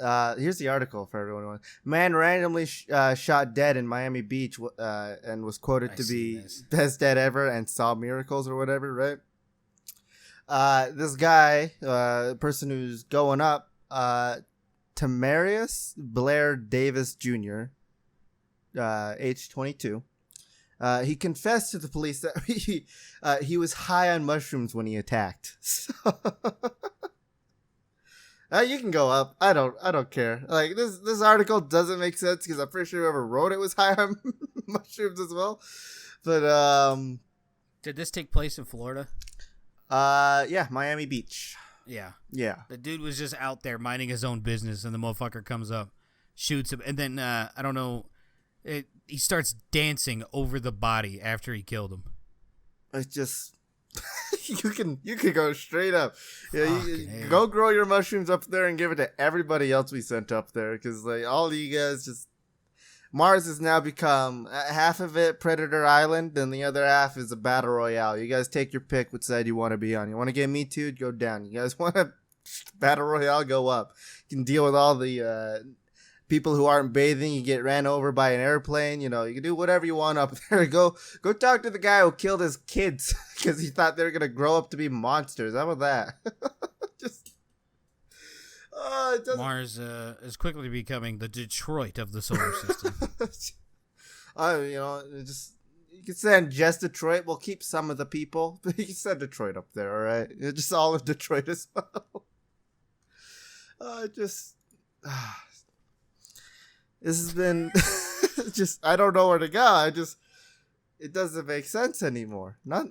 Speaker 1: here's the article for everyone. Man randomly shot dead in Miami Beach and was quoted to be best dead ever and saw miracles or whatever, right? This guy, person who's going up, Tamarius Blair Davis Jr., age 22. He confessed to the police that he was high on mushrooms when he attacked. So, you can go up. I don't care. Like this article doesn't make sense because I'm pretty sure whoever wrote it was high on mushrooms as well. But
Speaker 2: did this take place in Florida?
Speaker 1: Yeah, Miami Beach.
Speaker 2: Yeah.
Speaker 1: Yeah.
Speaker 2: The dude was just out there minding his own business, and the motherfucker comes up, shoots him, and then, I don't know, he starts dancing over the body after he killed him.
Speaker 1: It's just... you can go straight up. Yeah,
Speaker 2: Fucking
Speaker 1: go grow your mushrooms up there and give it to everybody else we sent up there, because like all of you guys just... Mars has now become half of it Predator Island, and the other half is a battle royale. You guys take your pick which side you want to be on. You want to get Me Too? Go down. You guys want to battle royale? Go up. You can deal with all the people who aren't bathing. You get ran over by an airplane. You know, you can do whatever you want up there. Go talk to the guy who killed his kids because he thought they were gonna grow up to be monsters. How about that? Just.
Speaker 2: Mars is quickly becoming the Detroit of the solar system.
Speaker 1: Just you can send just Detroit. We'll keep some of the people, but you can send Detroit up there, all right? Just all of Detroit as well. This has been just I don't know where to go. It doesn't make sense anymore. Not.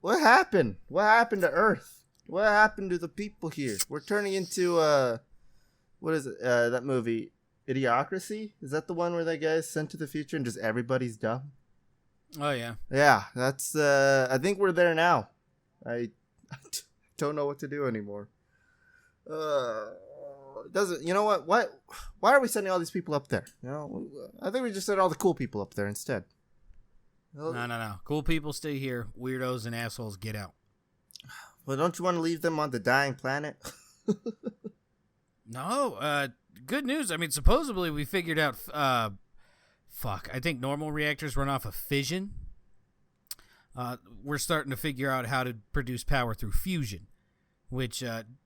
Speaker 1: What happened? What happened to Earth? What happened to the people here? We're turning into what is it? That movie, Idiocracy? Is that the one where that guy is sent to the future and just everybody's dumb?
Speaker 2: Oh yeah.
Speaker 1: Yeah, that's. I think we're there now. I don't know what to do anymore. Doesn't you know what? Why are we sending all these people up there? You know, I think we just send all the cool people up there instead.
Speaker 2: No. Cool people stay here. Weirdos and assholes get out.
Speaker 1: Well, don't you want to leave them on the dying planet?
Speaker 2: No. Good news. I mean, supposedly we figured out. I think normal reactors run off of fission. We're starting to figure out how to produce power through fusion, which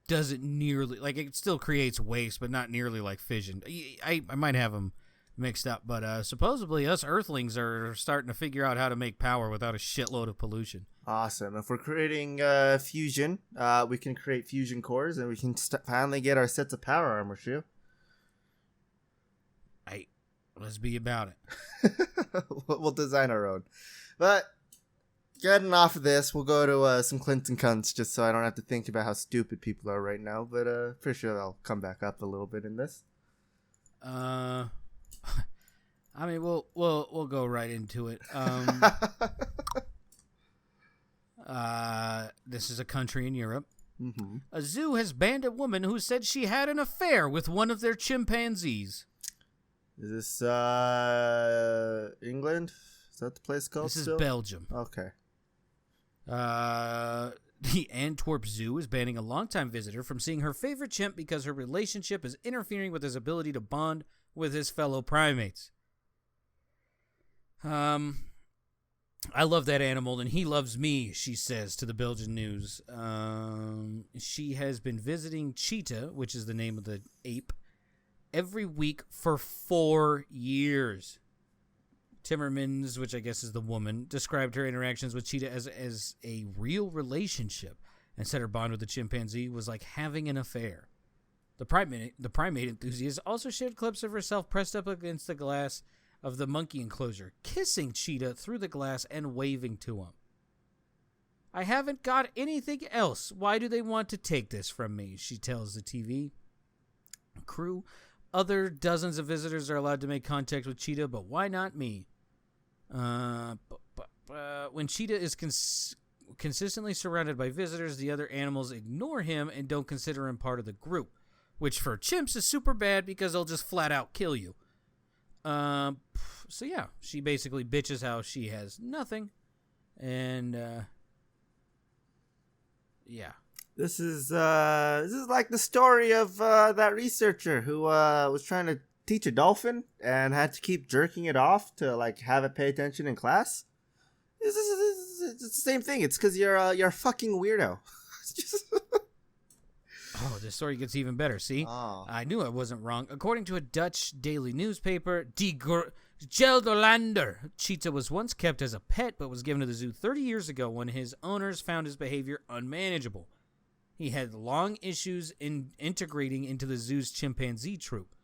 Speaker 2: doesn't nearly it still creates waste, but not nearly like fission. I might have them mixed up, but supposedly us Earthlings are starting to figure out how to make power without a shitload of pollution.
Speaker 1: Awesome. If we're creating fusion, we can create fusion cores, and we can finally get our sets of power armor, Shoo.
Speaker 2: Let's be about it.
Speaker 1: We'll design our own. But getting off of this, we'll go to some Clinton cunts, just so I don't have to think about how stupid people are right now. But pretty sure I'll come back up a little bit in this.
Speaker 2: I mean, we'll go right into it. This is a country in Europe.
Speaker 1: Mm-hmm.
Speaker 2: A zoo has banned a woman who said she had an affair with one of their chimpanzees.
Speaker 1: Is this England? Is that the place called?
Speaker 2: This is
Speaker 1: still?
Speaker 2: Belgium.
Speaker 1: Okay.
Speaker 2: The Antwerp Zoo is banning a longtime visitor from seeing her favorite chimp because her relationship is interfering with his ability to bond with his fellow primates. I love that animal, and he loves me, she says to the Belgian News. She has been visiting Cheetah, which is the name of the ape, every week for 4 years. Timmermans, which I guess is the woman, described her interactions with Cheetah as a real relationship and said her bond with the chimpanzee was like having an affair. The primate enthusiast also shared clips of herself pressed up against the glass of the monkey enclosure, kissing Cheetah through the glass and waving to him. I haven't got anything else. Why do they want to take this from me? She tells the TV crew. Other dozens of visitors are allowed to make contact with Cheetah, but why not me? When Cheetah is consistently surrounded by visitors, the other animals ignore him and don't consider him part of the group, which for chimps is super bad because they'll just flat out kill you. So yeah, she basically bitches how she has nothing, and yeah.
Speaker 1: This is like the story of that researcher who was trying to teach a dolphin and had to keep jerking it off to like have it pay attention in class. It's the same thing. It's because you're a fucking weirdo.
Speaker 2: Oh, this story gets even better. See, I knew I wasn't wrong. According to a Dutch daily newspaper, Die Gelderlander, Cheetah was once kept as a pet, but was given to the zoo 30 years ago when his owners found his behavior unmanageable. He had long issues in integrating into the zoo's chimpanzee troop.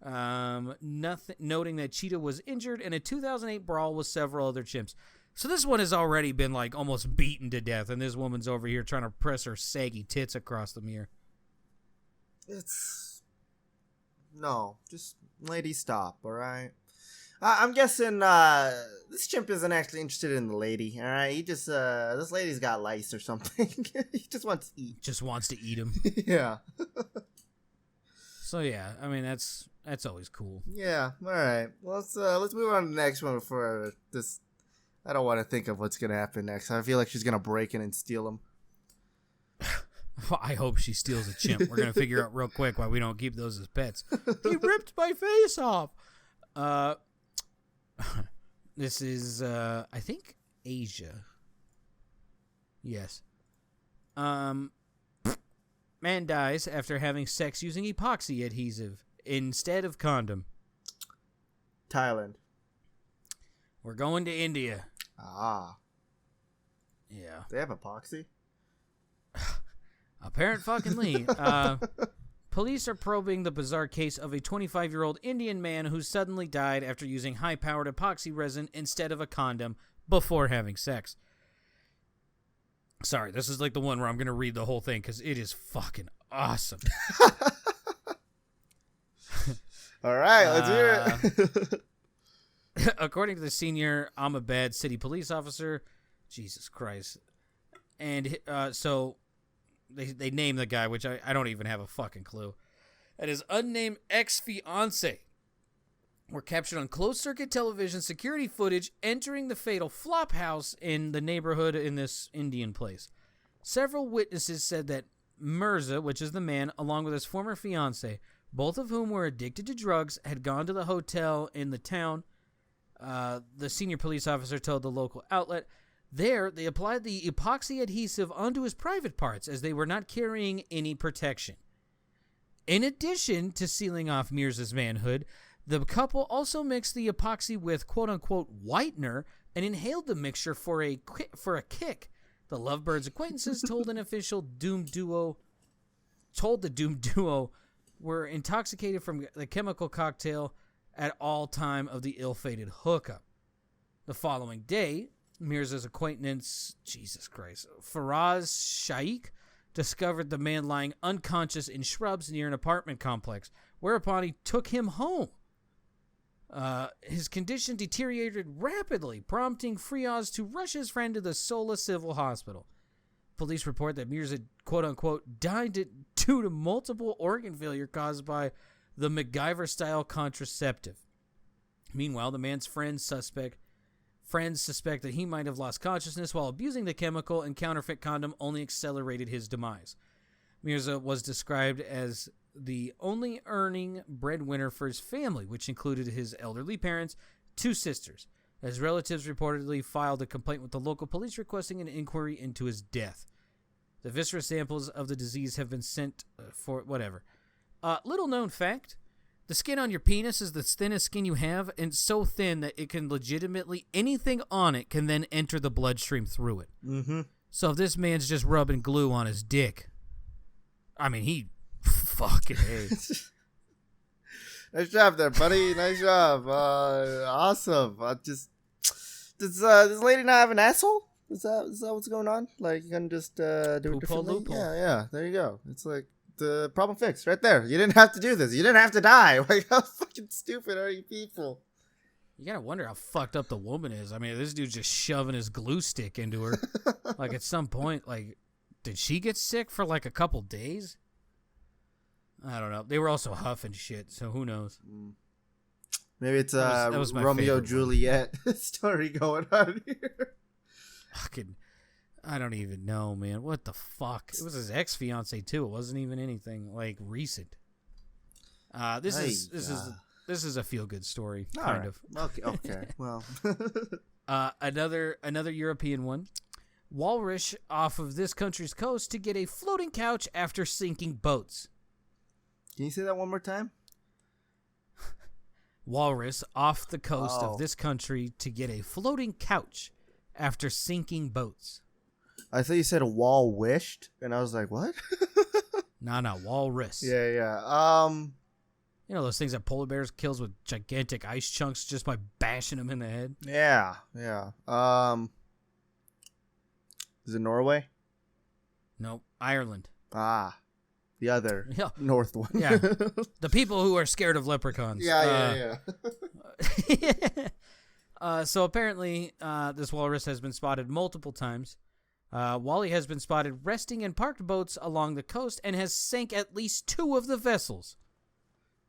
Speaker 2: Noting that Cheetah was injured in a 2008 brawl with several other chimps. So this one has already been, like, almost beaten to death, and this woman's over here trying to press her saggy tits across the mirror.
Speaker 1: No, just lady, stop, alright? I'm guessing, this chimp isn't actually interested in the lady, alright? He just, this lady's got lice or something. He just wants to eat.
Speaker 2: Just wants to eat him.
Speaker 1: Yeah.
Speaker 2: So, yeah, I mean, that's always cool.
Speaker 1: Yeah, alright. Well, let's move on to the next one before I don't want to think of what's gonna happen next. I feel like she's gonna break in and steal him.
Speaker 2: I hope she steals a chimp. We're gonna figure out real quick why we don't keep those as pets. He ripped my face off. This is I think Asia. Yes. Man dies after having sex using epoxy adhesive instead of condom.
Speaker 1: Thailand.
Speaker 2: We're going to India.
Speaker 1: Ah.
Speaker 2: Yeah.
Speaker 1: They have epoxy?
Speaker 2: Apparently. Police are probing the bizarre case of a 25-year-old Indian man who suddenly died after using high-powered epoxy resin instead of a condom before having sex. Sorry, this is like the one where I'm going to read the whole thing because it is fucking awesome.
Speaker 1: All right, let's hear it.
Speaker 2: According to the senior Ahmedabad city police officer, Jesus Christ. And so they named the guy, which I don't even have a fucking clue. And his unnamed ex-fiance were captured on closed-circuit television security footage entering the fatal flop house in the neighborhood in this Indian place. Several witnesses said that Mirza, which is the man, along with his former fiance, both of whom were addicted to drugs, had gone to the hotel in the town. The senior police officer told the local outlet. There, they applied the epoxy adhesive onto his private parts as they were not carrying any protection. In addition to sealing off Mirza's manhood, the couple also mixed the epoxy with quote-unquote whitener and inhaled the mixture for a kick. The Lovebirds' acquaintances told the Doomed Duo were intoxicated from the chemical cocktail at all time of the ill-fated hookup. The following day, Mirza's acquaintance, Jesus Christ, Faraz Shaikh, discovered the man lying unconscious in shrubs near an apartment complex, whereupon he took him home. His condition deteriorated rapidly, prompting Friaz to rush his friend to the Sola Civil Hospital. Police report that Mirza, quote-unquote, died due to multiple organ failure caused by the MacGyver-style contraceptive. Meanwhile, the man's friends suspect that he might have lost consciousness while abusing the chemical, and counterfeit condom only accelerated his demise. Mirza was described as the only earning breadwinner for his family, which included his elderly parents, 2 sisters. His relatives reportedly filed a complaint with the local police requesting an inquiry into his death. The viscera samples of the disease have been sent for whatever. Little known fact, the skin on your penis is the thinnest skin you have, and so thin that it can legitimately, anything on it can then enter the bloodstream through it.
Speaker 1: Mm-hmm.
Speaker 2: So if this man's just rubbing glue on his dick, I mean, he fucking hates.
Speaker 1: Nice job there, buddy. Nice job. Awesome. Does this lady not have an asshole? Is that what's going on? Like, you can just do it differently?
Speaker 2: Loophole.
Speaker 1: Yeah, there you go. It's like the problem fixed right there. You didn't have to do this. You didn't have to die. Like, how fucking stupid are you people?
Speaker 2: You gotta wonder how fucked up the woman is. I mean, this dude's just shoving his glue stick into her. Like, at some point, like, did she get sick for like a couple days? I don't know. They were also huffing shit, so who knows?
Speaker 1: Maybe it's
Speaker 2: that was my
Speaker 1: Romeo
Speaker 2: favorite
Speaker 1: Juliet story going on here.
Speaker 2: Fucking, I don't even know, man. What the fuck? It was his ex-fiance too. It wasn't even anything like recent. This is a feel-good story, kind of.
Speaker 1: Okay. Well,
Speaker 2: another European one. Walrus off of this country's coast to get a floating couch after sinking boats.
Speaker 1: Can you say that one more time?
Speaker 2: Walrus off the coast of this country to get a floating couch after sinking boats.
Speaker 1: I thought you said a wall wished, and I was like, what?
Speaker 2: No, walrus.
Speaker 1: Yeah.
Speaker 2: You know those things that polar bears kills with gigantic ice chunks just by bashing them in the head?
Speaker 1: Yeah. Is it Norway?
Speaker 2: Nope. Ireland.
Speaker 1: Ah, the other
Speaker 2: Yeah.
Speaker 1: north one.
Speaker 2: Yeah. The people who are scared of leprechauns.
Speaker 1: Yeah.
Speaker 2: So apparently, this walrus has been spotted multiple times. Wally has been spotted resting in parked boats along the coast and has sank at least 2 of the vessels.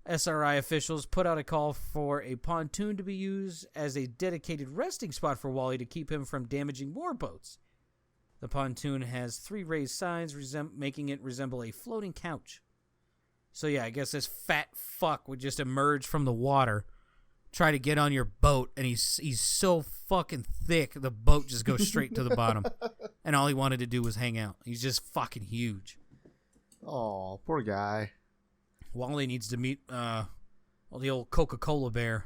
Speaker 2: SRI officials put out a call for a pontoon to be used as a dedicated resting spot for Wally to keep him from damaging more boats. The pontoon has 3 raised sides, making it resemble a floating couch. So yeah, I guess this fat fuck would just emerge from the water, try to get on your boat, and he's so fucking thick, the boat just goes straight to the bottom. And all he wanted to do was hang out. He's just fucking huge.
Speaker 1: Oh, poor guy.
Speaker 2: Wally needs to meet the old Coca-Cola bear.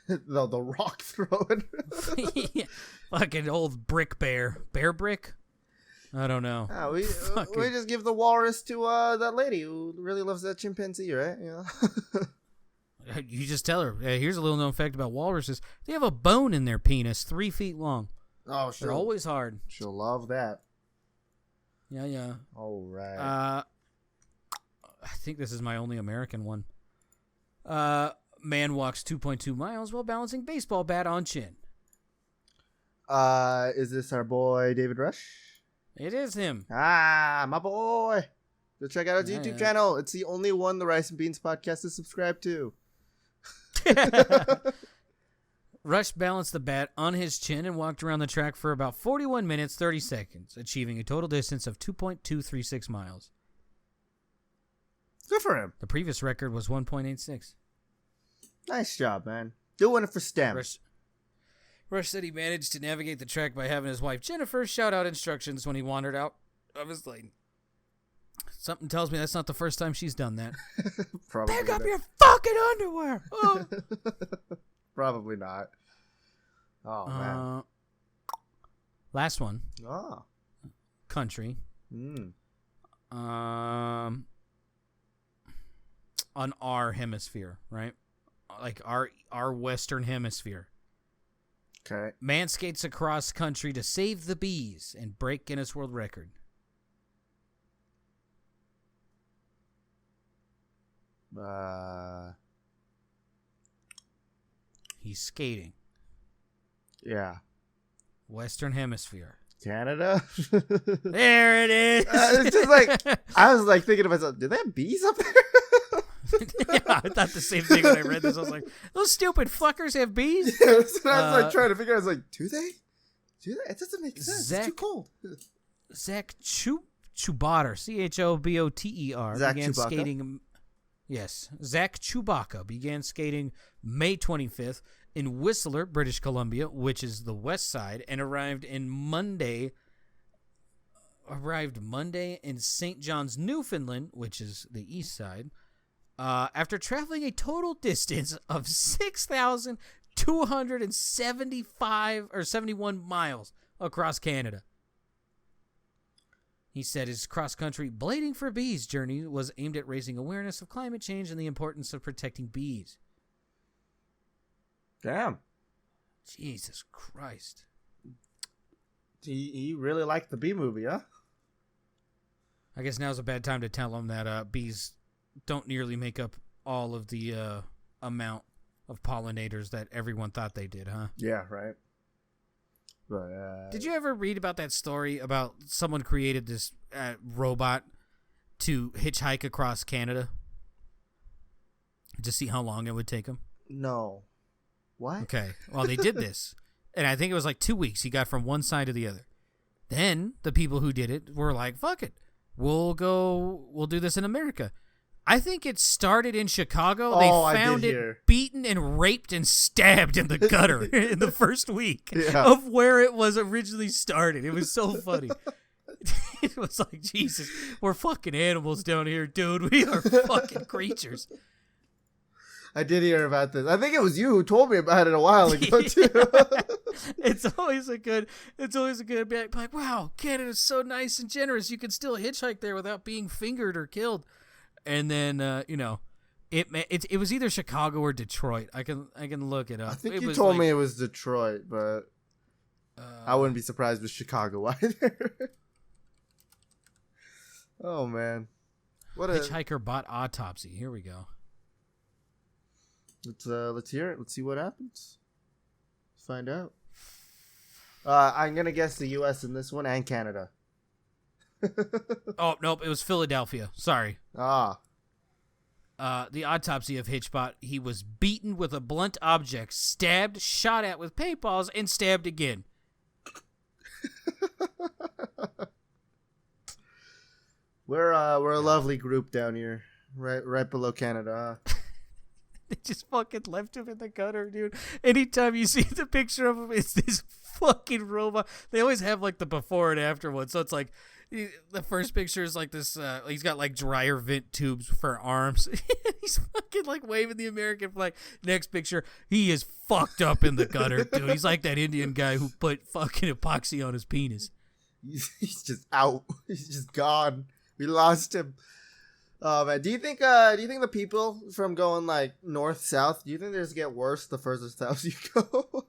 Speaker 1: the rock throwing.
Speaker 2: Yeah, fucking old brick bear. Bear brick? I don't know.
Speaker 1: We just give the walrus to that lady who really loves that chimpanzee, right? Yeah.
Speaker 2: You just tell her. Here's a little known fact about walruses. They have a bone in their penis 3 feet long.
Speaker 1: Oh,
Speaker 2: They're always hard.
Speaker 1: She'll love that.
Speaker 2: Yeah.
Speaker 1: All right.
Speaker 2: I think this is my only American one. Man walks 2.2 miles while balancing baseball bat on chin.
Speaker 1: Is this our boy David Rush?
Speaker 2: It is him.
Speaker 1: Ah, my boy. Go check out his YouTube channel. It's the only one the Rice and Beans podcast is subscribed to.
Speaker 2: Rush balanced the bat on his chin and walked around the track for about 41 minutes, 30 seconds, achieving a total distance of 2.236 miles.
Speaker 1: Good for him.
Speaker 2: The previous record was 1.86.
Speaker 1: Nice job, man. Doing it for STEM.
Speaker 2: Rush said he managed to navigate the track by having his wife Jennifer shout out instructions when he wandered out of his lane. Something tells me that's not the first time she's done that.
Speaker 1: Probably
Speaker 2: Pick up
Speaker 1: not.
Speaker 2: your fucking underwear! Oh.
Speaker 1: Probably not. Oh, man.
Speaker 2: Last one.
Speaker 1: Oh.
Speaker 2: Country. On our hemisphere, right? Like our Western hemisphere.
Speaker 1: Okay.
Speaker 2: Man skates across country to save the bees and break Guinness World Record. He's skating.
Speaker 1: Yeah.
Speaker 2: Western hemisphere.
Speaker 1: Canada?
Speaker 2: There it is.
Speaker 1: It's just like, I was like thinking to myself, do they have bees up there?
Speaker 2: Yeah, I thought the same thing when I read this. I was like, those stupid fuckers have bees?
Speaker 1: Yeah, that's what I was like trying to figure out. I was like, do they? It doesn't make sense. It's too cold.
Speaker 2: Zach Chubotter, Choboter,
Speaker 1: Zach
Speaker 2: began
Speaker 1: Chewbacca?
Speaker 2: skating. Yes, Zach Chewbacca began skating May 25th in Whistler, British Columbia, which is the west side, and arrived Monday in St. John's, Newfoundland, which is the east side, after traveling a total distance of 71 miles across Canada. He said his cross-country Blading for Bees journey was aimed at raising awareness of climate change and the importance of protecting bees.
Speaker 1: Damn.
Speaker 2: Jesus Christ.
Speaker 1: He really liked the bee movie, huh?
Speaker 2: I guess now's a bad time to tell him that bees don't nearly make up all of the amount of pollinators that everyone thought they did, huh?
Speaker 1: Yeah, right. But,
Speaker 2: did you ever read about that story about someone created this robot to hitchhike across Canada to see how long it would take him?
Speaker 1: No. What?
Speaker 2: Okay. Well, they did this, and I think it was like 2 weeks. He got from one side to the other. Then the people who did it were like, fuck it. We'll do this in America. I think it started in Chicago. They found it beaten and raped and stabbed in the gutter in the first week of where it was originally started. It was so funny. It was like, Jesus, we're fucking animals down here, dude. We are fucking creatures.
Speaker 1: I did hear about this. I think it was you who told me about it a while ago, too.
Speaker 2: It's always a good be like, wow, Canada's so nice and generous. You can still hitchhike there without being fingered or killed. And then, It was either Chicago or Detroit. I can look it up.
Speaker 1: I think
Speaker 2: it
Speaker 1: you
Speaker 2: was
Speaker 1: told me it was Detroit, but I wouldn't be surprised with Chicago either. Oh man, what a
Speaker 2: Hitchhiker bot autopsy. Here we go.
Speaker 1: let's hear it. Let's see what happens. Let's find out. I'm gonna guess the U.S. in this one and Canada.
Speaker 2: Oh nope, it was Philadelphia. Sorry.
Speaker 1: Ah.
Speaker 2: The autopsy of Hitchbot. He was beaten with a blunt object, stabbed, shot at with paintballs, and stabbed again.
Speaker 1: We're a lovely group down here, right below Canada. Huh?
Speaker 2: They just fucking left him in the gutter, dude. Anytime you see the picture of him, it's this fucking robot. They always have like the before and after one, so it's like the first picture is like this. He's got like dryer vent tubes for arms. He's fucking like waving the American flag. Next picture, he is fucked up in the gutter, dude. He's like that Indian guy who put fucking epoxy on his penis.
Speaker 1: He's just out. He's just gone. We lost him. Oh man, do you think the people from going like north south, do you think they just get worse the further south you go?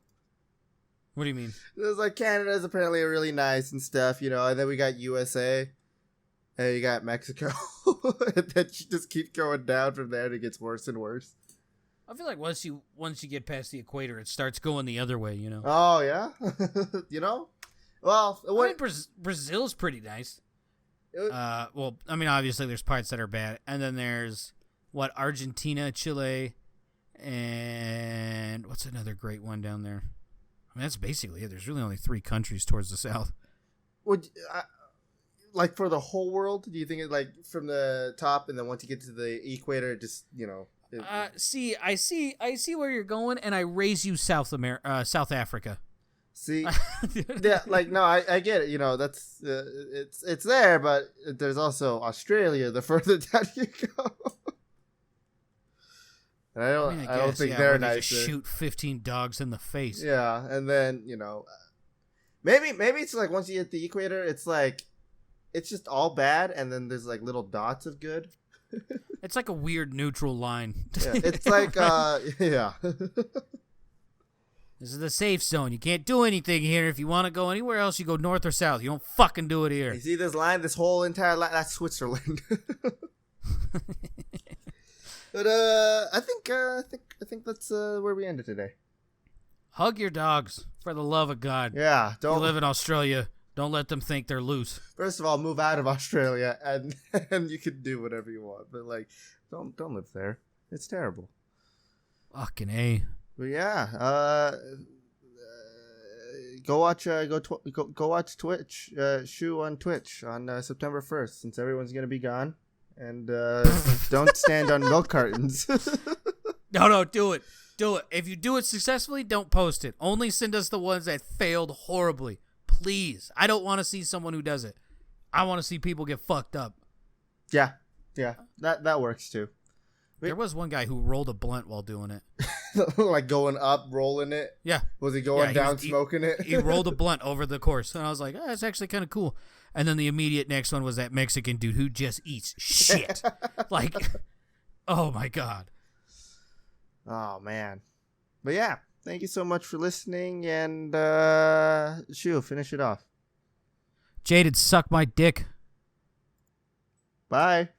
Speaker 2: What do you mean?
Speaker 1: There's like Canada's apparently really nice and stuff, you know, and then we got USA, and you got Mexico, and then you just keep going down from there, and it gets worse and worse.
Speaker 2: I feel like once you get past the equator, it starts going the other way, you know.
Speaker 1: Oh yeah, you know. Well,
Speaker 2: I mean, Brazil's pretty nice. Well, I mean, obviously there's parts that are bad, and then there's Argentina, Chile, and what's another great one down there? I mean, that's basically it. There's really only 3 countries towards the south.
Speaker 1: Would like for the whole world? Do you think it like from the top, and then once you get to the equator, it just
Speaker 2: See, I see where you're going, and I raise you South Africa.
Speaker 1: See, yeah, like no, I get it. You know, that's it's there, but there's also Australia. The further down you go, and I don't think they're nice.
Speaker 2: Shoot 15 dogs in the face.
Speaker 1: Yeah, and then maybe it's like once you hit the equator, it's like it's just all bad, and then there's like little dots of good.
Speaker 2: It's like a weird neutral line.
Speaker 1: Yeah, it's like yeah.
Speaker 2: This is the safe zone. You can't do anything here. If you want to go anywhere else, you go north or south. You don't fucking do it here.
Speaker 1: You see this line? This whole entire line? That's Switzerland. But I think that's where we ended today.
Speaker 2: Hug your dogs, for the love of God.
Speaker 1: Yeah,
Speaker 2: don't. You live in Australia. Don't let them think they're loose.
Speaker 1: First of all, move out of Australia, and you can do whatever you want. But like, don't live there. It's terrible.
Speaker 2: Fucking A.
Speaker 1: But yeah, go watch Twitch, Shoo on Twitch on September 1st, since everyone's gonna be gone, and don't stand on milk cartons.
Speaker 2: No, do it. If you do it successfully, don't post it. Only send us the ones that failed horribly, please. I don't want to see someone who does it. I want to see people get fucked up.
Speaker 1: Yeah, that works too.
Speaker 2: There was one guy who rolled a blunt while doing it.
Speaker 1: Like going up, rolling it?
Speaker 2: Yeah.
Speaker 1: Was he going down, smoking it?
Speaker 2: He rolled a blunt over the course. And I was like, that's actually kind of cool. And then the immediate next one was that Mexican dude who just eats shit. Like, oh my God.
Speaker 1: Oh, man. But yeah, thank you so much for listening. And, Shoo, finish it off.
Speaker 2: Jaded, suck my dick.
Speaker 1: Bye.